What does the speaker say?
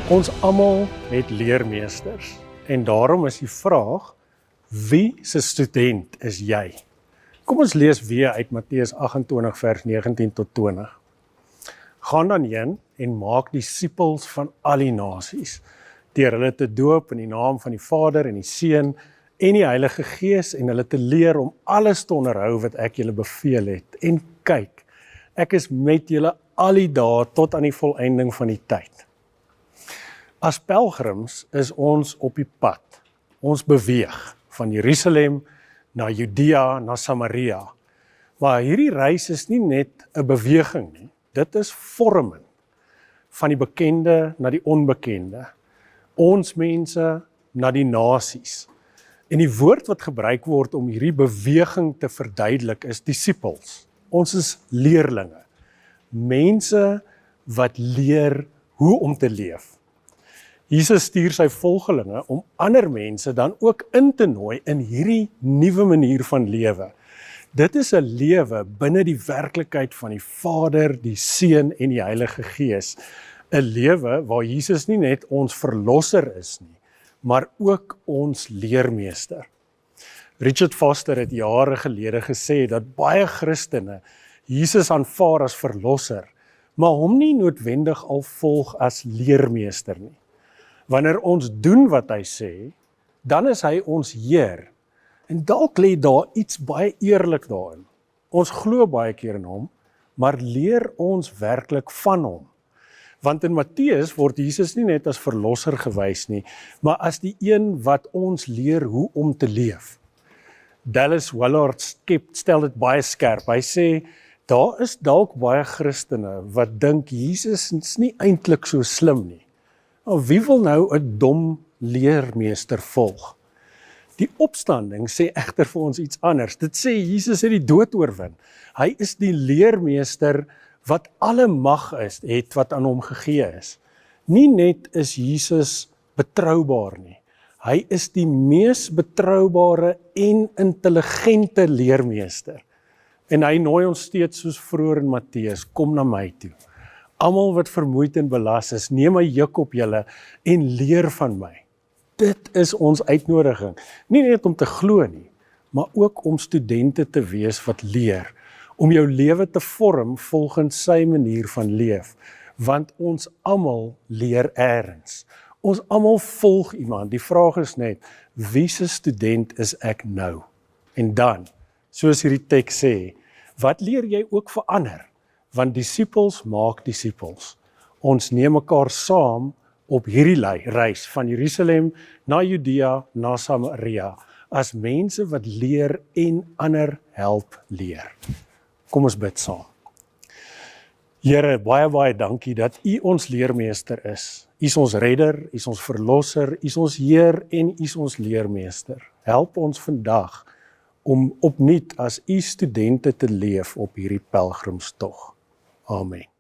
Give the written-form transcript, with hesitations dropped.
Ons almal het leermeesters en daarom is die vraag, wie se student is jy? Kom ons lees weer uit Matteus 28 vers 19 tot 20. Gaan dan heen en maak disippels van al die nasies, deur hulle te doop in die naam van die Vader en die Seun en die Heilige Gees en hulle te leer om alles te onderhou wat ek julle beveel het. En kyk, ek is met julle al die dae tot aan die volëinding van die tyd. As pelgrims is ons op die pad. Ons beweeg van Jerusalem na Judea, na Samaria. Maar hierdie reis is nie net 'n beweging nie. Dit is vorming van die bekende na die onbekende. Ons mense na die nasies. En die woord wat gebruik word om hierdie beweging te verduidelik is disippels. Ons is leerlinge. Mense wat leer hoe om te leef. Jesus stuur sy volgelinge om ander mense dan ook in te nooi in hierdie nuwe manier van lewe. Dit is 'n lewe binne die werklikheid van die Vader, die Seun en die Heilige Gees. 'n Lewe waar Jesus nie net ons verlosser is nie, maar ook ons leermeester. Richard Foster het jare gelede gesê dat baie Christene Jesus aanvaar as verlosser, maar hom nie noodwendig al volg as leermeester nie. Wanneer ons doen wat hy sê, dan is hy ons Heer. En dalk lê daar iets baie eerlik daarin. Ons glo baie keer in hom, maar leer ons werklik van hom? Want in Matteus word Jesus nie net as verlosser gewys nie, maar as die een wat ons leer hoe om te leef. Dallas Willard stel dit baie skerp. Hy sê, daar is dalk baie Christene wat dink Jesus is nie eintlik so slim nie. Wie wil nou 'n dom leermeester volg? Die opstanding sê egter vir ons iets anders. Dit sê Jesus het die dood oorwin. Hy is die leermeester wat alle mag het wat aan hom gegee is. Nie net is Jesus betroubaar nie. Hy is die mees betroubare en intelligente leermeester. En hy nooi ons steeds soos vroeër in Matteus, kom na my toe. Almal wat vermoeid en belas is, neem my juk op julle en leer van my. Dit is ons uitnodiging. Nie net om te glo nie, maar ook om studente te wees wat leer. Om jou lewe te vorm volgens sy manier van leef. Want ons almal leer eers. Ons almal volg iemand. Die vraag is net, wie se student is ek nou? En dan, soos hierdie teks sê, wat leer jy ook vir ander? Want disippels maak disippels. Ons neem mekaar saam op hierdie reis van Jerusalem na Judea, na Samaria, as mense wat leer en ander help leer. Kom ons bid saam. Here, baie dankie dat U ons leermeester is. U is ons redder, U is ons verlosser, U is ons Heer en U is ons leermeester. Help ons vandag om opnuut as U studente te leef op hierdie pelgrimstog. Amen.